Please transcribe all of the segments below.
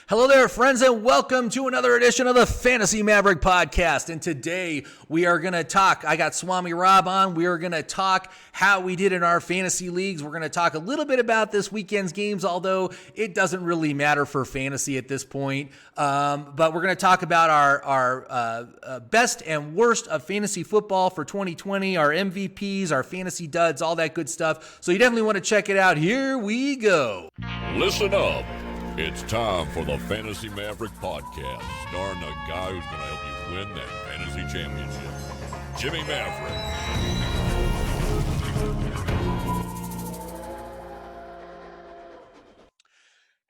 Hello there, friends, and welcome to another edition of the Fantasy Maverick podcast. And today we are going to talk, I got Swami Rob on. We are going to talk how we did in our fantasy leagues. We're going to talk a little bit about this weekend's games, although it doesn't really matter for fantasy at this point. But we're going to talk about our best and worst of fantasy football for 2020, our MVPs, our fantasy duds, all that good stuff. So you definitely want to check it out. Here we go. Listen up. It's time for the Fantasy Maverick podcast, starring the guy who's going to help you win that fantasy championship, Jimmy Maverick.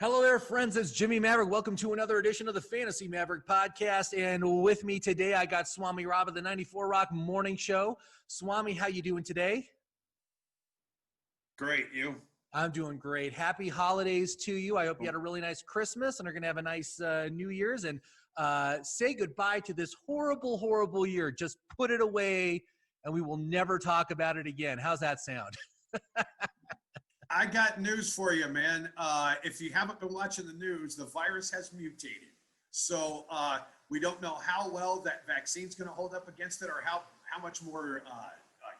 Hello there, friends. It's Jimmy Maverick. Welcome to another edition of the Fantasy Maverick podcast. And with me today, I got Swami Rob of the 94 Rock Morning Show. Swami, how you doing today? Great, you? I'm doing great. Happy holidays to you. I hope you had a really nice Christmas and are going to have a nice New Year's. And say goodbye to this horrible, horrible year. Just put it away and we will never talk about it again. How's that sound? I got news for you, man. If you haven't been watching the news, the virus has mutated. So we don't know how well that vaccine's going to hold up against it or how much more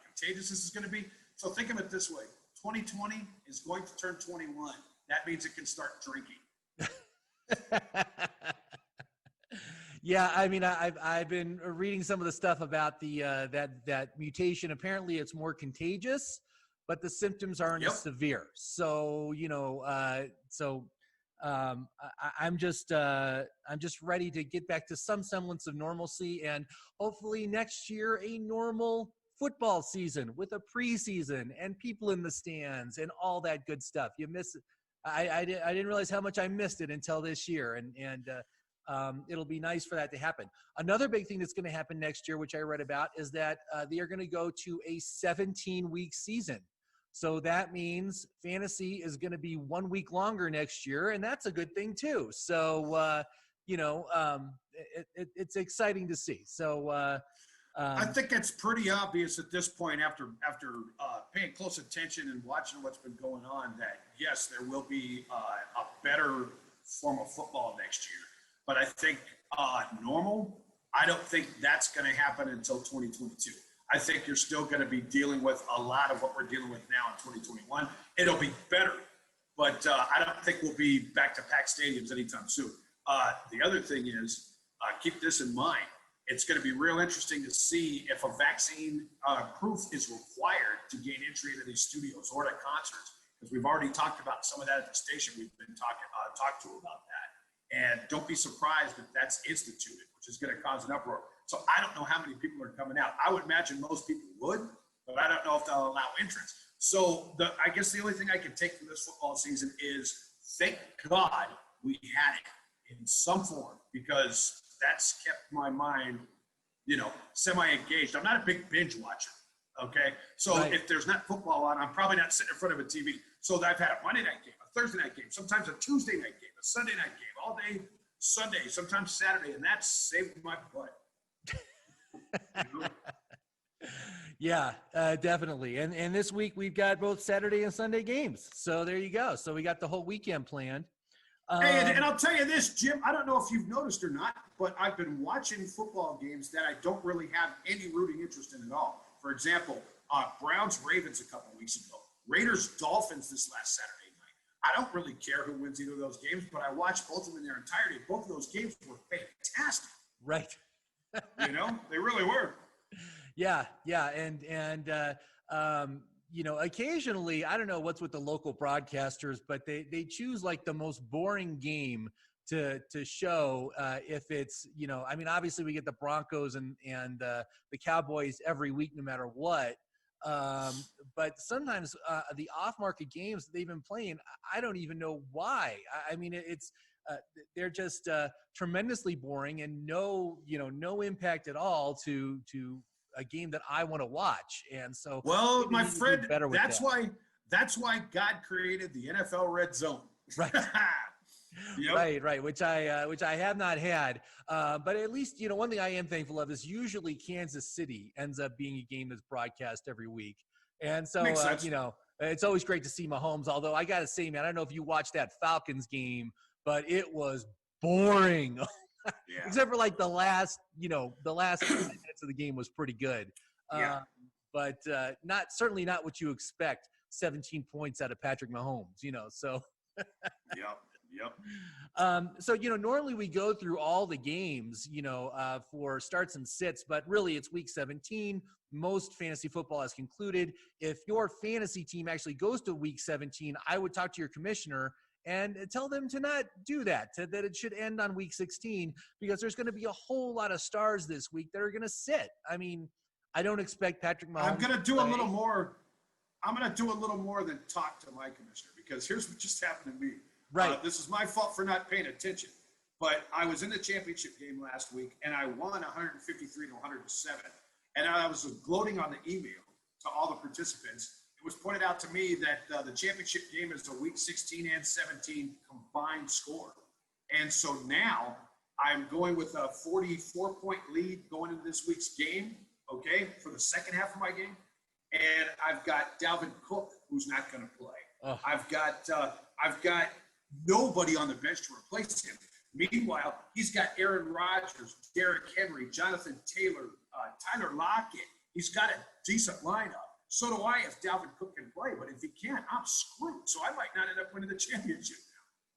contagious this is going to be. So think of it this way. 2020 is going to turn 21. That means it can start drinking. Yeah, I mean, I've been reading some of the stuff about the that mutation. Apparently, it's more contagious, but the symptoms aren't as severe. So I'm just ready to get back to some semblance of normalcy, and hopefully next year a normal football season with a preseason and people in the stands and all that good stuff. You miss it. I didn't realize how much I missed it until this year, and it'll be nice for that to happen. Another big thing that's going to happen next year, which I read about, is that they are going to go to a 17-week season. So that means fantasy is going to be 1 week longer next year, and that's a good thing too. So it's exciting to see. So. I think it's pretty obvious at this point, after paying close attention and watching what's been going on, that yes, there will be a better form of football next year. But I think normal, I don't think that's going to happen until 2022. I think you're still going to be dealing with a lot of what we're dealing with now in 2021. It'll be better, but I don't think we'll be back to packed stadiums anytime soon. The other thing is, keep this in mind. It's going to be real interesting to see if a vaccine proof is required to gain entry into these studios or to concerts, because we've already talked about some of that at the station. We've been talked to about that. And don't be surprised if that's instituted, which is going to cause an uproar. So I don't know how many people are coming out. I would imagine most people would, but I don't know if they'll allow entrance. So I guess the only thing I can take from this football season is thank God we had it in some form, because that's kept my mind, semi-engaged. I'm not a big binge watcher, okay? So right. If there's not football on, I'm probably not sitting in front of a TV. So I've had a Monday night game, a Thursday night game, sometimes a Tuesday night game, a Sunday night game, all day Sunday, sometimes Saturday, and that saved my butt. Yeah, definitely. And this week we've got both Saturday and Sunday games. So there you go. So we got the whole weekend planned. Hey, and I'll tell you this, Jim, I don't know if you've noticed or not, but I've been watching football games that I don't really have any rooting interest in at all. For example, Browns-Ravens a couple weeks ago, Raiders-Dolphins this last Saturday night. I don't really care who wins either of those games, but I watched both of them in their entirety. Both of those games were fantastic. Right. They really were. Yeah. And occasionally, I don't know what's with the local broadcasters, but they choose like the most boring game to show if it's, obviously we get the Broncos and the Cowboys every week, no matter what. But sometimes the off-market games that they've been playing, I don't even know why. They're just tremendously boring and no impact at all to a game that I want to watch. And so, well, my friend, that's why God created the NFL Red Zone. Right. Yep. Right. Which I have not had. But at least, one thing I am thankful of is usually Kansas City ends up being a game that's broadcast every week. And so, it's always great to see Mahomes. Although I got to say, man, I don't know if you watched that Falcons game, but it was boring. Yeah. Except for like the last 5 minutes of the game was pretty good. Yeah. But certainly not what you expect. 17 points out of Patrick Mahomes, so. Yep. So, normally we go through all the games, for starts and sits, but really it's week 17. Most fantasy football has concluded. If your fantasy team actually goes to week 17, I would talk to your commissioner and tell them to not do that, that it should end on week 16, because there's going to be a whole lot of stars this week that are going to sit. I mean, I don't expect Patrick Mahomes. I'm going to do a little more. I'm going to do a little more than talk to my commissioner, because here's what just happened to me. Right. This is my fault for not paying attention, but I was in the championship game last week and I won 153 to 107. And I was gloating on the email to all the participants. It was pointed out to me that the championship game is a week 16 and 17 combined score. And so now I'm going with a 44-point lead going into this week's game, okay, for the second half of my game. And I've got Dalvin Cook, who's not going to play. Oh. I've got nobody on the bench to replace him. Meanwhile, he's got Aaron Rodgers, Derrick Henry, Jonathan Taylor, Tyler Lockett. He's got a decent lineup. So do I if Dalvin Cook can play. But if he can't, I'm screwed. So I might not end up winning the championship.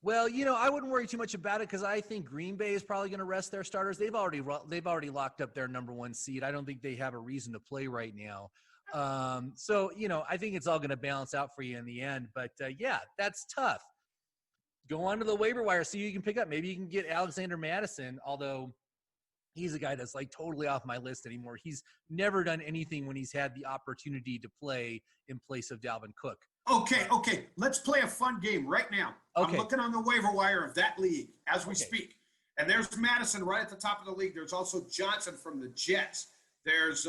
Well, I wouldn't worry too much about it, because I think Green Bay is probably going to rest their starters. They've already locked up their number 1 seed. I don't think they have a reason to play right now. So, I think it's all going to balance out for you in the end. But, yeah, that's tough. Go on to the waiver wire, see who you can pick up. Maybe you can get Alexander Madison, although he's a guy that's like totally off my list anymore. He's never done anything when he's had the opportunity to play in place of Dalvin Cook. Okay. Let's play a fun game right now. Okay. I'm looking on the waiver wire of that league as we speak. And there's Madison right at the top of the league. There's also Johnson from the Jets. There's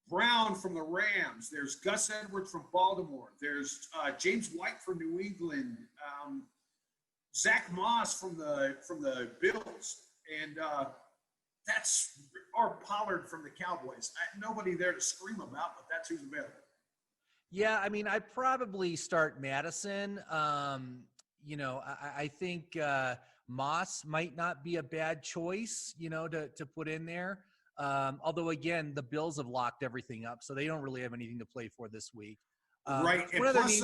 Brown from the Rams. There's Gus Edwards from Baltimore. There's James White from New England. Zach Moss from the Bills, and that's or Pollard from the Cowboys. Nobody there to scream about, but that's who's available. Yeah, I mean, I'd probably start Madison. I think Moss might not be a bad choice, to put in there. Although, again, the Bills have locked everything up, so they don't really have anything to play for this week. Right. One other name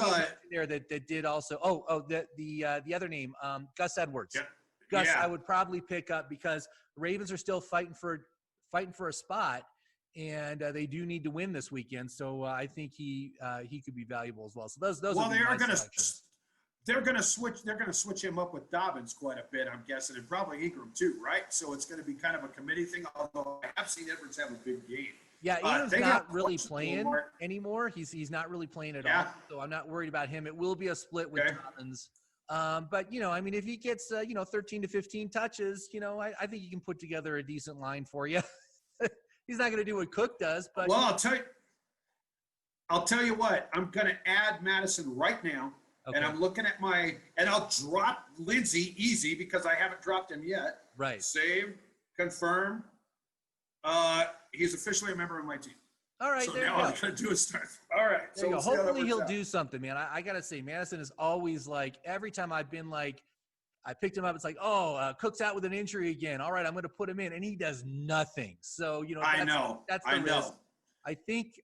there that did also. The other name, Gus Edwards. Yeah. Gus, Yeah. I would probably pick up, because the Ravens are still fighting for a spot, and they do need to win this weekend. So I think he could be valuable as well. So those. Well, would be my selections. They're going to switch him up with Dobbins quite a bit, I'm guessing, and probably Ingram too, right? So it's going to be kind of a committee thing. Although I have seen Edwards have a big game. Yeah, Ingram's not really playing anymore. He's not really playing at all, so I'm not worried about him. It will be a split with Dobbins. But, if he gets, 13 to 15 touches, I think he can put together a decent line for you. He's not going to do what Cook does. But well, I'll tell you what. I'm going to add Madison right now, and I'm looking at and I'll drop Lindsey easy because I haven't dropped him yet. Right. Save, confirm. He's officially a member of my team. All right, so there now you go. all I gotta do is start. All right. So we'll hopefully he'll do something, man. I gotta say, Madison is always like, every time I've been like, I picked him up, it's like, Cook's out with an injury again. All right, I'm gonna put him in, and he does nothing. So that's the risk. I think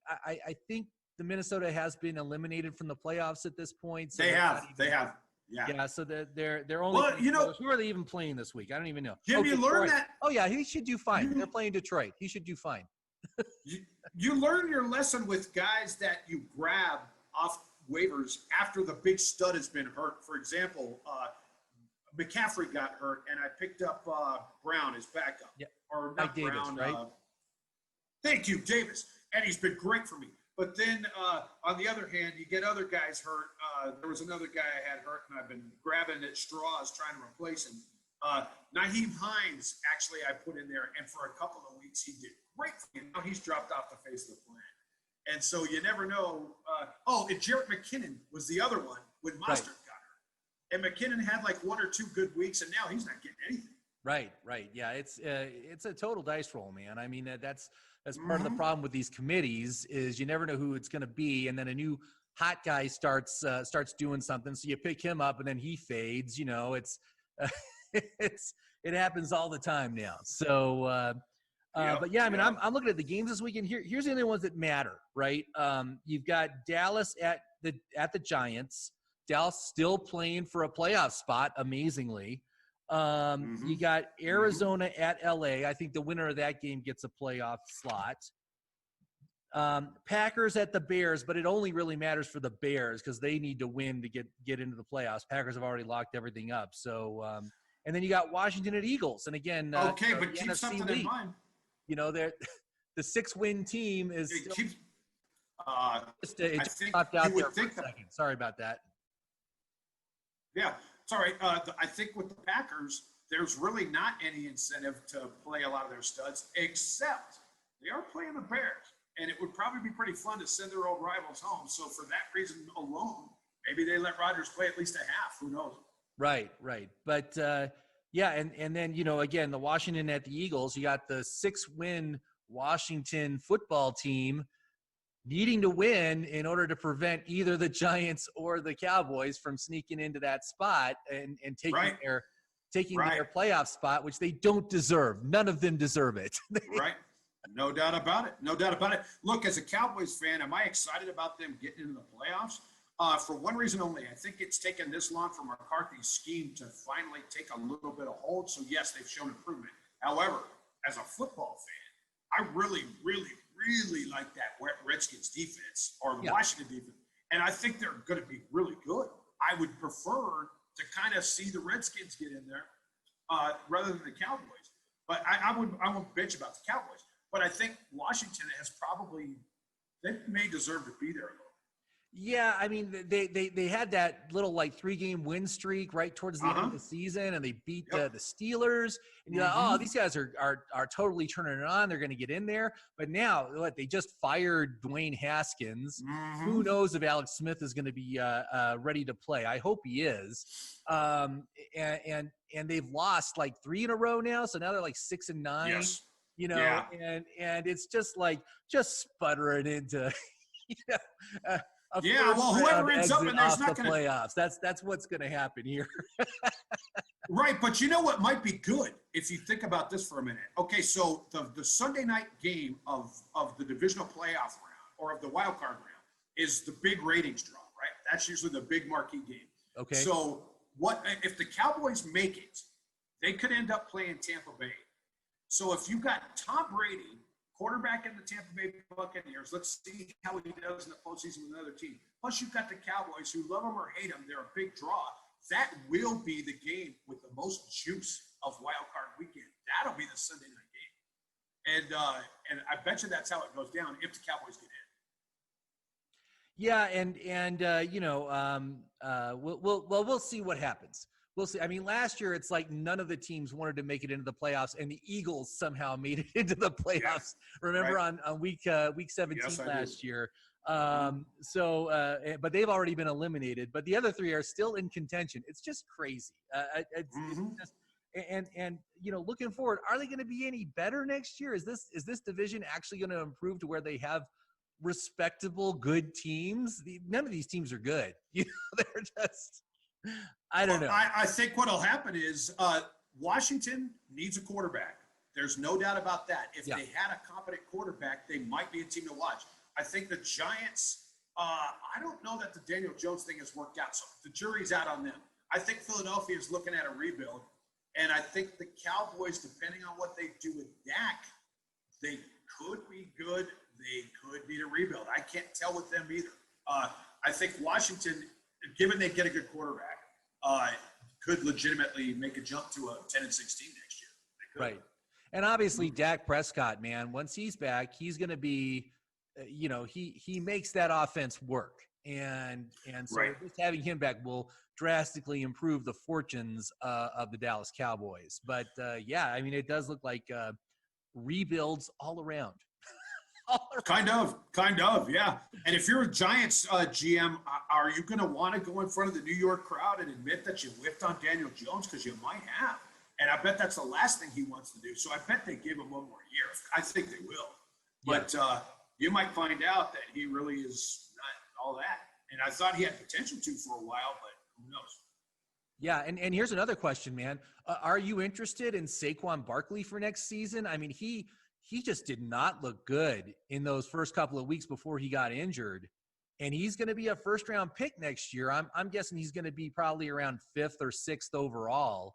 the Minnesota has been eliminated from the playoffs at this point. So they have. Yeah. So they're only. Well, who are they even playing this week? I don't even know. Jim, you learned that. Oh yeah, he should do fine. They're playing Detroit. He should do fine. You learn your lesson with guys that you grab off waivers after the big stud has been hurt. For example, McCaffrey got hurt, and I picked up Brown as backup. Yeah. Or not Davis, Brown. right? Thank you, Davis. And he's been great for me. But then, on the other hand, you get other guys hurt. There was another guy I had hurt, and I've been grabbing at straws trying to replace him. Naheem Hines, actually, I put in there, and for a couple of weeks, he did great for me. Now he's dropped off the face of the planet. And so you never know. And Jarrett McKinnon was the other one when Mostert got hurt. And McKinnon had like 1 or 2 good weeks, and now he's not getting anything. Right. Yeah, it's a total dice roll, man. I mean, that's part of the problem with these committees is you never know who it's going to be, and then a new hot guy starts doing something, so you pick him up, and then he fades. it happens all the time now. So, but yeah, I mean, I'm looking at the games this weekend. Here's the only ones that matter, right? You've got Dallas at the Giants. Dallas still playing for a playoff spot, amazingly. You got Arizona at LA. I think the winner of that game gets a playoff slot. Packers at the Bears, but it only really matters for the Bears because they need to win to get into the playoffs. Packers have already locked everything up. So, and then you got Washington at Eagles, and again, but keep NFC something league. in mind. They're the 6-win team is. It still, keeps, it just popped out there for a second. Sorry about that. Yeah, sorry. I think with the Packers, there's really not any incentive to play a lot of their studs, except they are playing the Bears. And it would probably be pretty fun to send their old rivals home. So for that reason alone, maybe they let Rodgers play at least a half. Who knows? Right. But, yeah, and then, again, the Washington at the Eagles, you got the 6-win Washington football team needing to win in order to prevent either the Giants or the Cowboys from sneaking into that spot and taking their playoff spot, which they don't deserve. None of them deserve it. Right. No doubt about it. Look, as a Cowboys fan, am I excited about them getting into the playoffs? For one reason only. I think it's taken this long for McCarthy's scheme to finally take a little bit of hold. So, yes, they've shown improvement. However, as a football fan, I really, really, really like that Redskins defense or the Washington defense. And I think they're going to be really good. I would prefer to kind of see the Redskins get in there rather than the Cowboys. But I won't bitch about the Cowboys. But I think Washington they may deserve to be there a little. Yeah, I mean, they had that little 3-game win streak right towards the end of the season, and they beat the Steelers. And you're like, oh, these guys are totally turning it on. They're going to get in there. But now, they just fired Dwayne Haskins. Who knows if Alex Smith is going to be ready to play? I hope he is. And they've lost 3 in a row now, so now they're 6-9. Yes. And it's just sputtering into, whoever ends up in there's not going to playoffs. That's what's going to happen here. Right, but you know what might be good if you think about this for a minute. Okay, so the Sunday night game of the divisional playoff round or of the wild card round is the big ratings draw, right? That's usually the big marquee game. Okay. So what if the Cowboys make it? They could end up playing Tampa Bay. So if you got Tom Brady, quarterback in the Tampa Bay Buccaneers, let's see how he does in the postseason with another team. Plus you've got the Cowboys who love him or hate him. They're a big draw. That will be the game with the most juice of wild card weekend. That'll be the Sunday night game. And I bet you that's how it goes down if the Cowboys get in. Yeah, we'll see what happens. We'll see. I mean, last year it's none of the teams wanted to make it into the playoffs, and the Eagles somehow made it into the playoffs. Yes. Remember on week 17 last year. But they've already been eliminated. But the other 3 are still in contention. It's just crazy. It's just, looking forward, are they going to be any better next year? Is this division actually going to improve to where they have respectable, good teams? None of these teams are good. They're just. I don't know. I think what will happen is Washington needs a quarterback. There's no doubt about that. If they had a competent quarterback, they might be a team to watch. I think the Giants, I don't know that the Daniel Jones thing has worked out. So the jury's out on them. I think Philadelphia is looking at a rebuild. And I think the Cowboys, depending on what they do with Dak, they could be good. They could need a rebuild. I can't tell with them either. I think Washington, given they get a good quarterback, could legitimately make a jump to a 10-16 next year. Right. And obviously Dak Prescott, man, once he's back, he's going to be, he makes that offense work. And so just having him back will drastically improve the fortunes of the Dallas Cowboys. But I mean, it does look like rebuilds all around. Kind of, yeah. And if you're a Giants GM, are you going to want to go in front of the New York crowd and admit that you whiffed on Daniel Jones? Because you might have. And I bet that's the last thing he wants to do. So I bet they give him one more year. I think they will. But you might find out that he really is not all that. And I thought he had potential to for a while, but who knows? Yeah, and here's another question, man. Are you interested in Saquon Barkley for next season? I mean, he just did not look good in those first couple of weeks before he got injured, and he's going to be a first-round pick next year. I'm guessing he's going to be probably around 5th or 6th overall.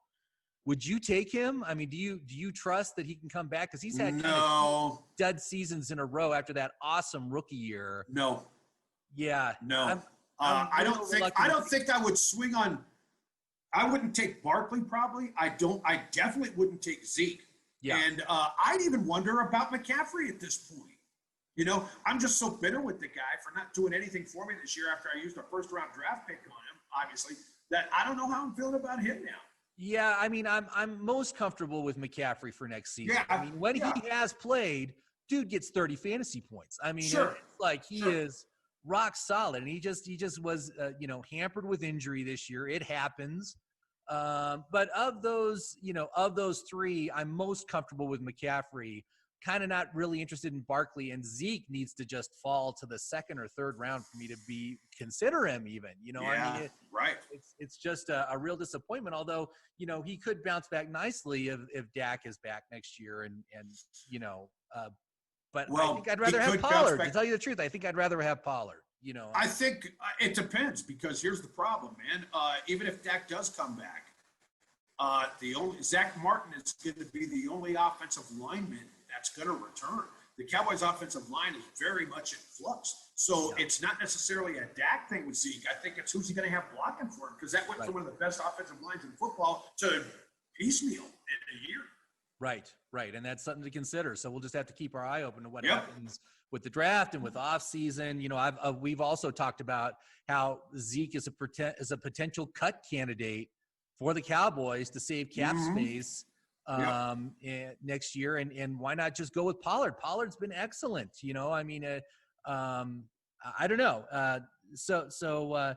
Would you take him? I mean, do you trust that he can come back? Because he's had kind of dud seasons in a row after that awesome rookie year. No. Yeah. No. I don't think I would swing on. I wouldn't take Barkley probably. I definitely wouldn't take Zeke. Yeah. And I'd even wonder about McCaffrey at this point. You know, I'm just so bitter with the guy for not doing anything for me this year after I used a first-round draft pick on him, obviously, that I don't know how I'm feeling about him now. Yeah, I mean, I'm most comfortable with McCaffrey for next season. Yeah, I mean, when he has played, dude gets 30 fantasy points. I mean, it's like he is rock solid, and he just was hampered with injury this year. It happens. But of those three, I'm most comfortable with McCaffrey. Kind of not really interested in Barkley, and Zeke needs to just fall to the 2nd or 3rd round for me to consider him even. I mean, it's just a real disappointment. Although he could bounce back nicely if Dak is back next year, but I think I'd rather have Pollard. To tell you the truth, I think I'd rather have Pollard. I think it depends, because here's the problem, man. Even if Dak does come back, Zach Martin is going to be the only offensive lineman that's going to return. The Cowboys' offensive line is very much in flux. So it's not necessarily a Dak thing with Zeke. I think it's who's he going to have blocking for him, because that went from one of the best offensive lines in football to piecemeal in a year. Right. And that's something to consider. So we'll just have to keep our eye open to what happens with the draft and with off season. We've also talked about how Zeke is a potential cut candidate for the Cowboys to save cap space next year. And why not just go with Pollard? Pollard's been excellent. I mean, I don't know. So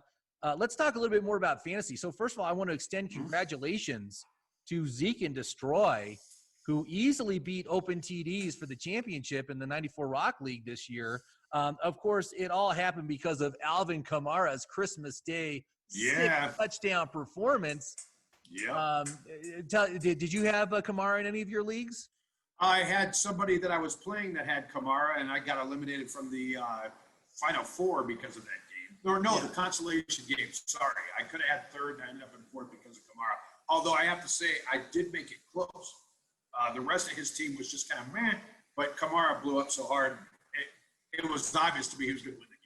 let's talk a little bit more about fantasy. So first of all, I want to extend congratulations to Zeke and Destroy, who easily beat Open TDs for the championship in the 94 Rock League this year. Of course, it all happened because of Alvin Kamara's Christmas Day touchdown performance. Yeah. Did you have Kamara in any of your leagues? I had somebody that I was playing that had Kamara, and I got eliminated from the Final Four because of that game. The consolation game. Sorry. I could have had third, and I ended up in fourth because of Kamara. Although I have to say, I did make it close. The rest of his team was just kind of meh, but Kamara blew up so hard, it was obvious to me he was going to win the game.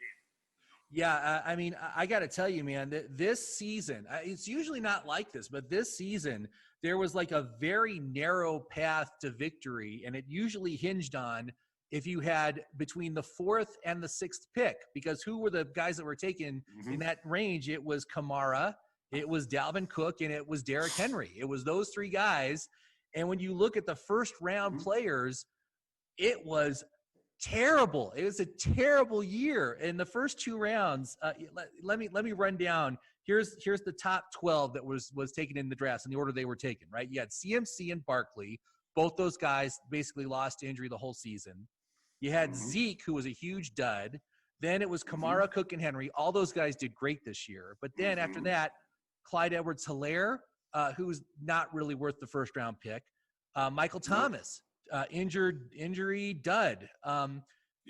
Yeah, I mean, I got to tell you, man, that this season, it's usually not like this, but this season, there was like a very narrow path to victory, and it usually hinged on if you had between the 4th and the 6th pick, because who were the guys that were taken in that range? It was Kamara, it was Dalvin Cook, and it was Derrick Henry. It was those three guys. And when you look at the first round players, it was terrible. It was a terrible year. In the first 2 rounds, let me run down. Here's the top 12 that was taken in the draft in the order they were taken, right? You had CMC and Barkley. Both those guys basically lost to injury the whole season. You had Zeke, who was a huge dud. Then it was Kamara, Cook, and Henry. All those guys did great this year. But then after that, Clyde Edwards-Helaire, who's not really worth the first round pick. Michael Thomas, injury dud.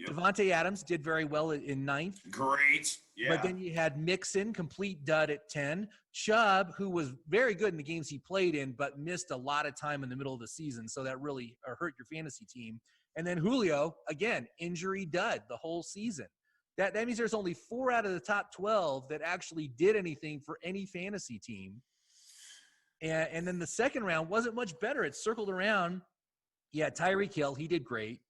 Devontae Adams did very well in 9th. Great. Yeah. But then you had Mixon, complete dud at 10. Chubb, who was very good in the games he played in, but missed a lot of time in the middle of the season. So that really hurt your fantasy team. And then Julio, again, injury dud the whole season. That means there's only 4 out of the top 12 that actually did anything for any fantasy team. And then the second round wasn't much better. It circled around. Yeah, Tyreek Hill, he did great.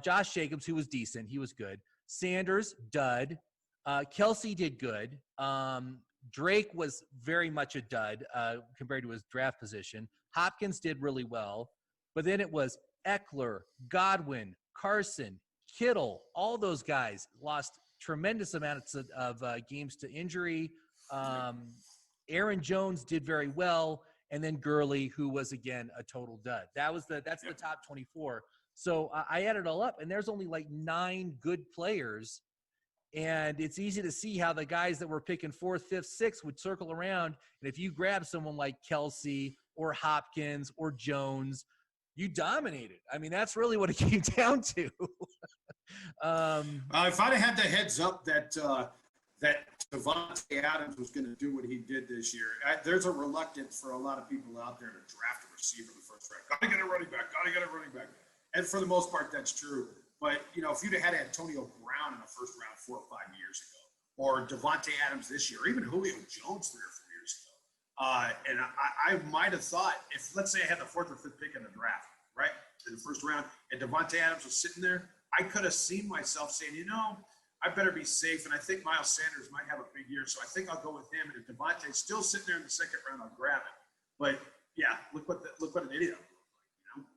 Josh Jacobs, who was decent. He was good. Sanders, dud. Kelsey did good. Drake was very much a dud compared to his draft position. Hopkins did really well. But then it was Eckler, Godwin, Carson, Kittle. All those guys lost tremendous amounts of games to injury. Aaron Jones did very well, and then Gurley, who was again a total dud. That's the top 24. So I added it all up, and there's only like 9 good players And it's easy to see how the guys that were picking 4th, 5th, 6th would circle around. And if you grab someone like Kelsey or Hopkins or Jones, you dominated. I mean, that's really what it came down to. If I'd have had the heads up that Davante Adams was going to do what he did this year, there's a reluctance for a lot of people out there to draft a receiver in the first round. Got to get a running back. Got to get a running back. And for the most part, that's true. But, if you'd have had Antonio Brown in the first round 4 or 5 years ago, or Davante Adams this year, or even Julio Jones 3 or 4 years ago, and I might have thought, if let's say I had the 4th or 5th pick in the draft, right, in the first round, and Davante Adams was sitting there, I could have seen myself saying, I better be safe, and I think Miles Sanders might have a big year, so I think I'll go with him. And if Davante's still sitting there in the second round, I'll grab it. But yeah, look what an idiot I'm like,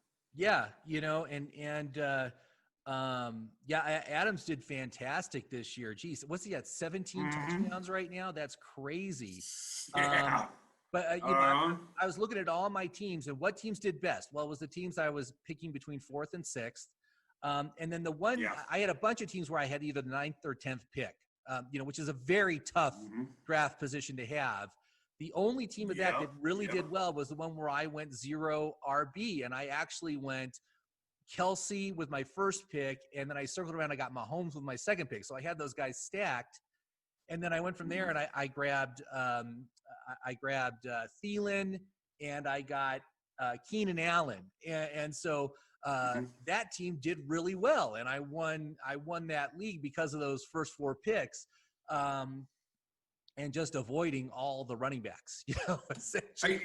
Yeah, Adams did fantastic this year. Geez, what's he at? 17 touchdowns right now? That's crazy. Yeah. But I was looking at all my teams, and what teams did best? Well, it was the teams I was picking between 4th and 6th. And then I had a bunch of teams where I had either the 9th or 10th pick, which is a very tough draft position to have. The only team of that really did well was the one where I went 0 RB, and I actually went Kelsey with my first pick, and then I circled around. I got Mahomes with my second pick, so I had those guys stacked. And then I went from there, and I grabbed Thielen, and I got Keenan Allen, and so that team did really well, and I won that league because of those first 4 picks, and just avoiding all the running backs. Essentially.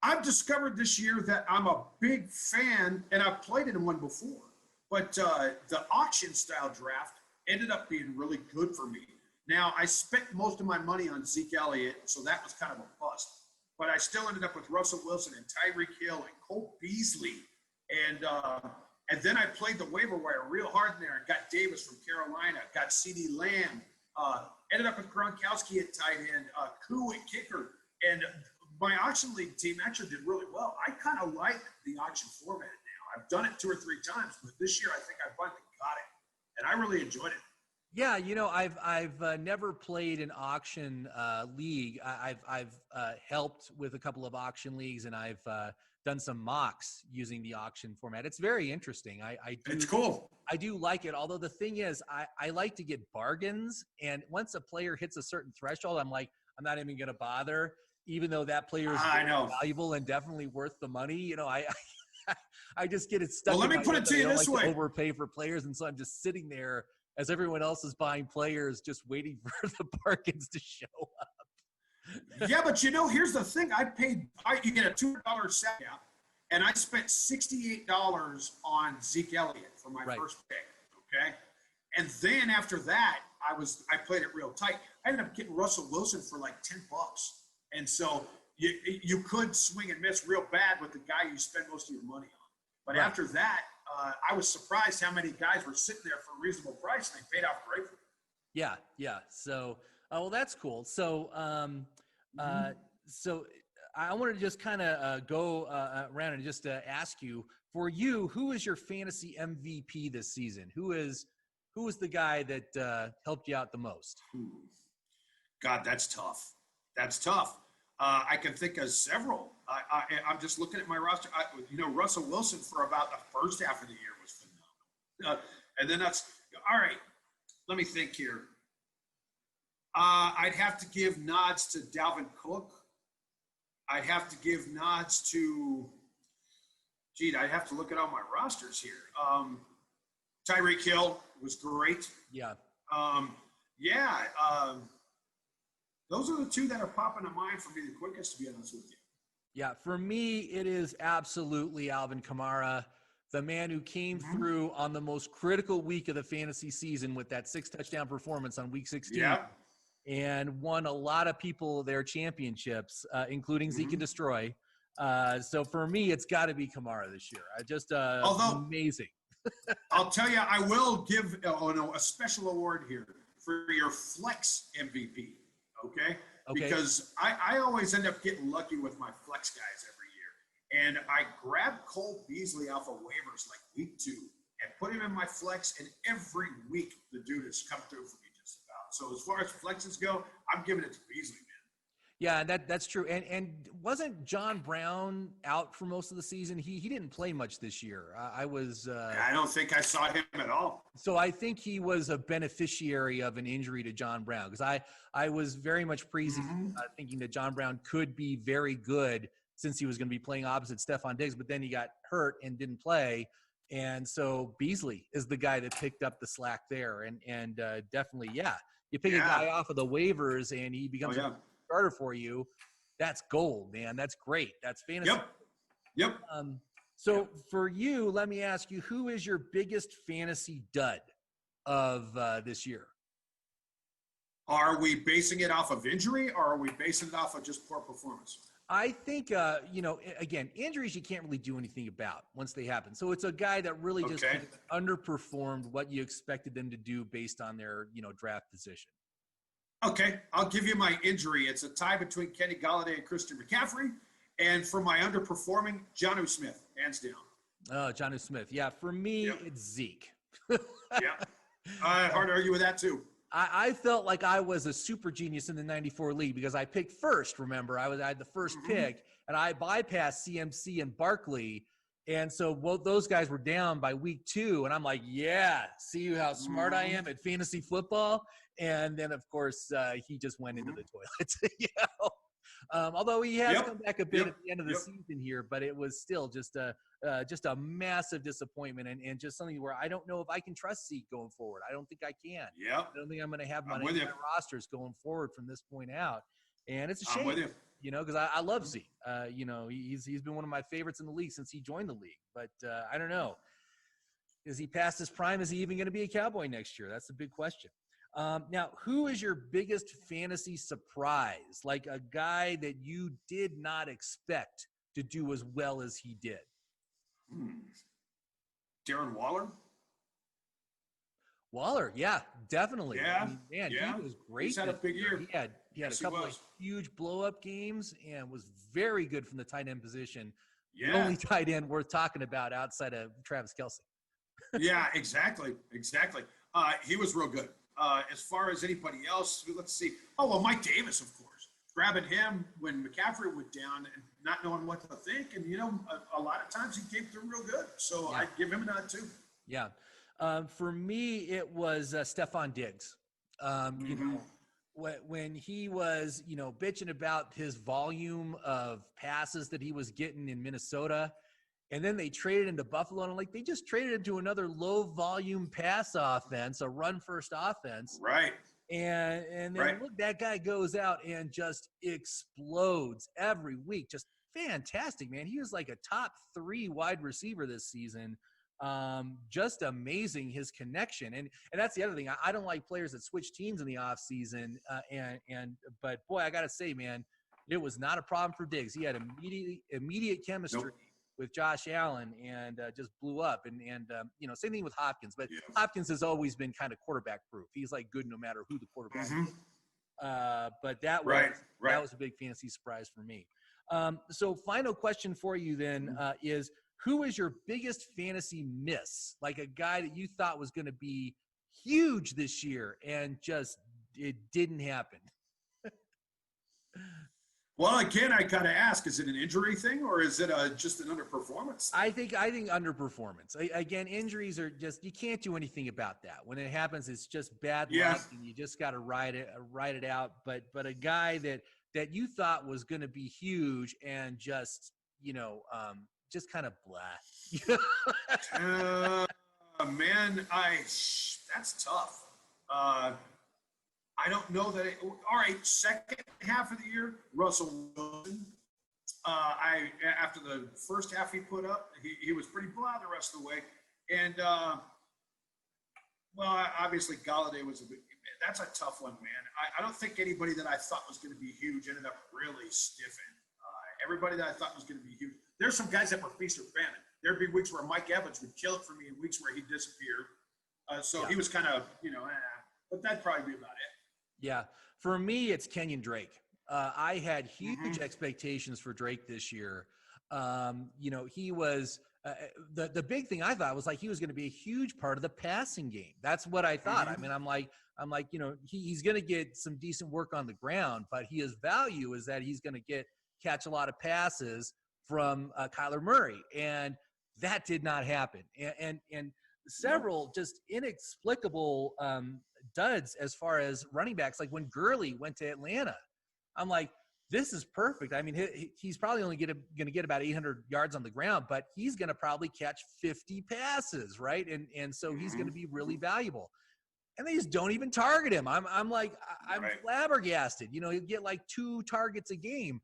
I've discovered this year that I'm a big fan, and I've played in one before, but the auction style draft ended up being really good for me. Now, I spent most of my money on Zeke Elliott, so that was kind of a bust. But I still ended up with Russell Wilson and Tyreek Hill and Cole Beasley. And then I played the waiver wire real hard in there and got Davis from Carolina, got CeeDee Lamb, ended up with Gronkowski at tight end, Koo at kicker. And my auction league team actually did really well. I kind of like the auction format now. I've done it 2 or 3 times, but this year I think I finally got it. And I really enjoyed it. Yeah, I've never played an auction league. I've helped with a couple of auction leagues, and I've done some mocks using the auction format. It's very interesting. It's cool. I do like it. Although the thing is, I like to get bargains, and once a player hits a certain threshold, I'm like, I'm not even going to bother, even though that player is valuable and definitely worth the money. I just get it stuck. Well, let me put it to you this way: overpay for players, and so I'm just sitting there as everyone else is buying players, just waiting for the bargains to show up. Yeah, but here's the thing. You get a $200 set out, and I spent $68 on Zeke Elliott for my first pick, okay? And then after that, I played it real tight. I ended up getting Russell Wilson for like $10. And so you could swing and miss real bad with the guy you spend most of your money on. But after that, I was surprised how many guys were sitting there for a reasonable price, and they paid off great for me. Yeah. So, well, that's cool. So, so I wanted to just kind of go around and just ask you, for you, who is your fantasy MVP this season? Who is the guy that helped you out the most? God, that's tough. I can think of several. I'm just looking at my roster. Russell Wilson for about the first half of the year was phenomenal. And then that's – all right, let me think here. I'd have to give nods to Dalvin Cook. I'd have to give nods to – I'd have to look at all my rosters here. Tyreek Hill was great. Yeah. Those are the 2 that are popping to mind for me the quickest, to be honest with you. Yeah, for me, it is absolutely Alvin Kamara, the man who came through on the most critical week of the fantasy season with that 6-touchdown performance on week 16 and won a lot of people their championships, including Zeke and Destroy. So for me, it's got to be Kamara this year. Amazing. I'll tell you, I will give a special award here for your flex MVP. Okay? Because I always end up getting lucky with my flex guys every year. And I grabbed Cole Beasley off of waivers like week 2. and put him in my flex, and every week the dude has come through for me just about. So as far as flexes go, I'm giving it to Beasley, man. Yeah, that's true. And wasn't John Brown out for most of the season? He didn't play much this year. I don't think I saw him at all. So I think he was a beneficiary of an injury to John Brown, because I was very much thinking that John Brown could be very good since he was going to be playing opposite Stephon Diggs, but then he got hurt and didn't play. And so Beasley is the guy that picked up the slack there. And definitely, yeah, you pick a guy off of the waivers and he becomes a starter for you. That's gold, man. That's great. That's fantasy. Yep. So for you, let me ask you, who is your biggest fantasy dud of this year? Are we basing it off of injury, or are we basing it off of just poor performance? I think, again, injuries you can't really do anything about once they happen. So it's a guy that really just underperformed what you expected them to do based on their, draft position. Okay, I'll give you my injury. It's a tie between Kenny Golladay and Christian McCaffrey. And for my underperforming, Jonnu Smith, hands down. Oh, Jonnu Smith. Yeah, for me, it's Zeke. Hard to argue with that, too. I felt like I was a super genius in the 94 league because I picked first, remember. I had the first pick, and I bypassed CMC and Barkley. And so both those guys were down by week 2. And I'm like, yeah, see how smart I am at fantasy football? And then, of course, he just went into the toilet. Although he has come back a bit at the end of the season here, but it was still just a massive disappointment and just something where I don't know if I can trust Zeke going forward. I don't think I can. I don't think I'm going to have my rosters going forward from this point out. And it's a shame, because I love Zeke. He's been one of my favorites in the league since he joined the league. But I don't know. Is he past his prime? Is he even going to be a Cowboy next year? That's the big question. Now, who is your biggest fantasy surprise? Like a guy that you did not expect to do as well as he did? Darren Waller? Waller, yeah, definitely. Yeah, he was great. He's had a big year. He had a couple of huge blow-up games and was very good from the tight end position. The only tight end worth talking about outside of Travis Kelce. Yeah, exactly. He was real good. As far as anybody else, let's see. Oh, well, Mike Davis, of course. Grabbing him when McCaffrey went down and not knowing what to think. And, a lot of times he came through real good. So I'd give him a nod, too. Yeah. For me, it was Stephon Diggs. When he was, bitching about his volume of passes that he was getting in Minnesota, and then they traded him to Buffalo, and they just traded him to another low-volume pass offense, a run-first offense. Right. And then look, that guy goes out and just explodes every week. Just fantastic, man. He was like a top 3 wide receiver this season. Just amazing, his connection. And that's the other thing. I don't like players that switch teams in the offseason. But boy, I got to say, man, it was not a problem for Diggs. He had immediate chemistry with Josh Allen and just blew up. And same thing with Hopkins. But Hopkins has always been kind of quarterback proof. He's good no matter who the quarterback is. But that was a big fantasy surprise for me. So final question for you then is, who is your biggest fantasy miss? Like a guy that you thought was going to be huge this year and just it didn't happen. Well, again, I got to ask, is it an injury thing or is it just an underperformance? I think underperformance. Again, injuries are just, you can't do anything about that. When it happens, it's just bad luck and you just got to ride it out. But a guy that you thought was going to be huge and just, just kind of blah. Man, that's tough. I don't know that. All right, second half of the year, Russell Wilson. After the first half he put up, he was pretty blah the rest of the way. And obviously Golladay was that's a tough one, man. I don't think anybody that I thought was going to be huge ended up really stiffing. Everybody that I thought was going to be huge. There's some guys that were feast or famine. There'd be weeks where Mike Evans would kill it for me and weeks where he disappeared. He was kind of, but that'd probably be about it. Yeah. For me, it's Kenyon Drake. I had huge expectations for Drake this year. He was the big thing I thought was like he was going to be a huge part of the passing game. That's what I thought. I mean, I'm like, he's going to get some decent work on the ground, but his value is that he's going to catch a lot of passes from Kyler Murray, and that did not happen. And several just inexplicable duds as far as running backs. Like when Gurley went to Atlanta, I'm like, this is perfect. I mean, he's probably only going to get about 800 yards on the ground, but he's going to probably catch 50 passes, right? And so he's going to be really valuable. And they just don't even target him. I'm flabbergasted. He'll get like 2 targets a game.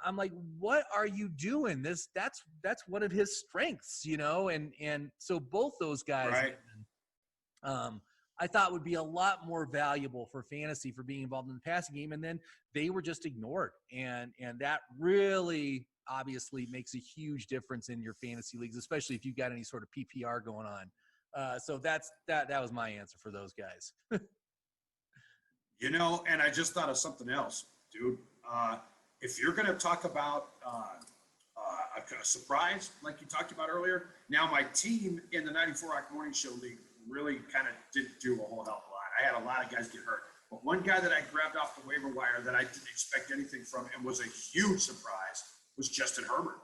I'm like, what are you doing? That's one of his strengths, and so both those guys, I thought would be a lot more valuable for fantasy for being involved in the passing game. And then they were just ignored. And that really obviously makes a huge difference in your fantasy leagues, especially if you've got any sort of PPR going on. So that was my answer for those guys. And I just thought of something else, dude. If you're going to talk about a surprise, like you talked about earlier, now my team in the 94 Rock Morning Show League really kind of didn't do a whole hell of a lot. I had a lot of guys get hurt. But one guy that I grabbed off the waiver wire that I didn't expect anything from and was a huge surprise was Justin Herbert.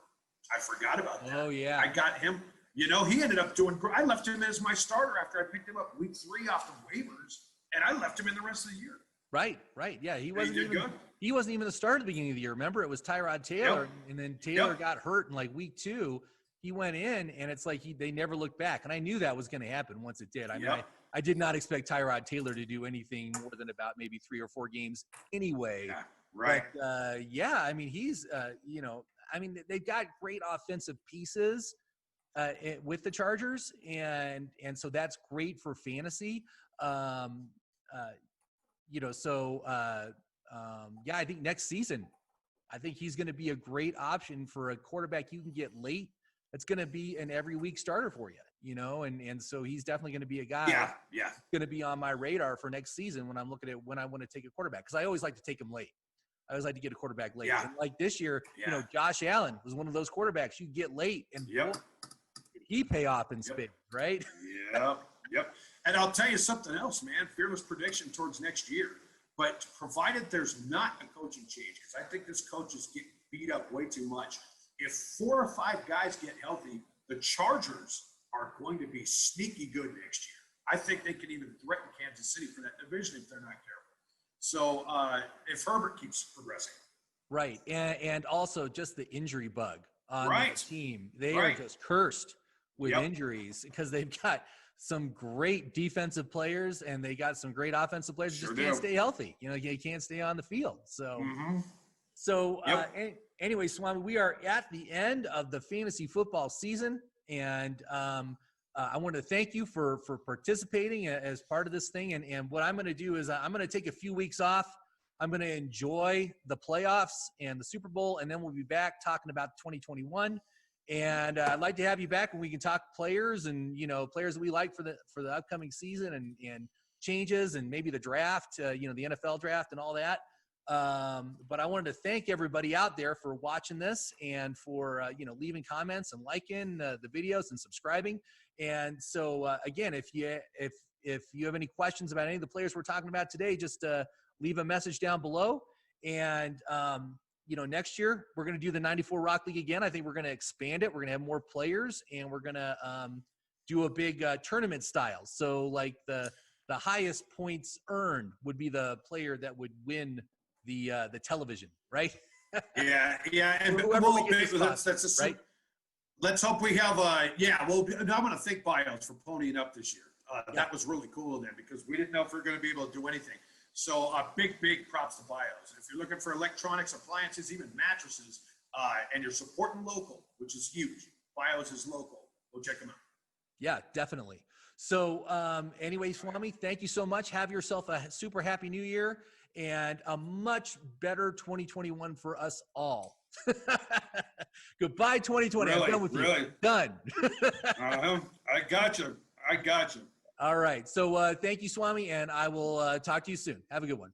I forgot about that. Oh, yeah. I got him. He ended up doing great. I left him as my starter after I picked him up week 3 off the waivers, and I left him in the rest of the year. Right. Yeah, he wasn't even the starter at the beginning of the year. Remember, it was Tyrod Taylor, and then Taylor got hurt in like week 2. He went in, and it's like they never looked back. And I knew that was going to happen once it did. I mean, I did not expect Tyrod Taylor to do anything more than about maybe 3 or 4 games anyway. Yeah, right. But, I mean, he's, they've got great offensive pieces with the Chargers, and so that's great for fantasy. I think next season, I think he's going to be a great option for a quarterback you can get late. It's going to be an every week starter for you, and so he's definitely going to be a guy going to be on my radar for next season when I'm looking at when I want to take a quarterback, because I always like to take him late. I always like to get a quarterback late. Yeah. And like this year, Josh Allen was one of those quarterbacks you get late, and boy, did he pay off in spades, right? Yep. And I'll tell you something else, man. Fearless prediction towards next year. But provided there's not a coaching change, because I think this coach is getting beat up way too much. If 4 or 5 guys get healthy, the Chargers are going to be sneaky good next year. I think they can even threaten Kansas City for that division if they're not careful. So if Herbert keeps progressing. Right. And also just the injury bug on the team. They are just cursed with injuries because they've got some great defensive players and they got some great offensive players who just can't stay healthy. You can't stay on the field. So, anyway, Swami, we are at the end of the fantasy football season, and I want to thank you for participating as part of this thing. And what I'm going to do is I'm going to take a few weeks off. I'm going to enjoy the playoffs and the Super Bowl, and then we'll be back talking about 2021. And I'd like to have you back when we can talk players and, players that we like for the upcoming season and changes and maybe the draft, the NFL draft and all that. But I wanted to thank everybody out there for watching this and for, leaving comments and liking the videos and subscribing. And so, again, if you have any questions about any of the players we're talking about today, just leave a message down below. And, next year we're going to do the 94 Rock League again. I think we're going to expand it. We're going to have more players, and we're going to do a big tournament style. So like the highest points earned would be the player that would win the television, right? Yeah. And right? Let's hope we have I'm going to thank Bios for ponying up this year. That was really cool of them because we didn't know if we were going to be able to do anything. So big props to Bios. If you're looking for electronics, appliances, even mattresses, and you're supporting local, which is huge, Bios is local. Go check them out. Yeah, definitely. So anyway, Swami, thank you so much. Have yourself a super happy new year and a much better 2021 for us all. Goodbye, 2020. Really, I'm done with really. you. Done. I got you. All right. So thank you, Swami, and I will talk to you soon. Have a good one.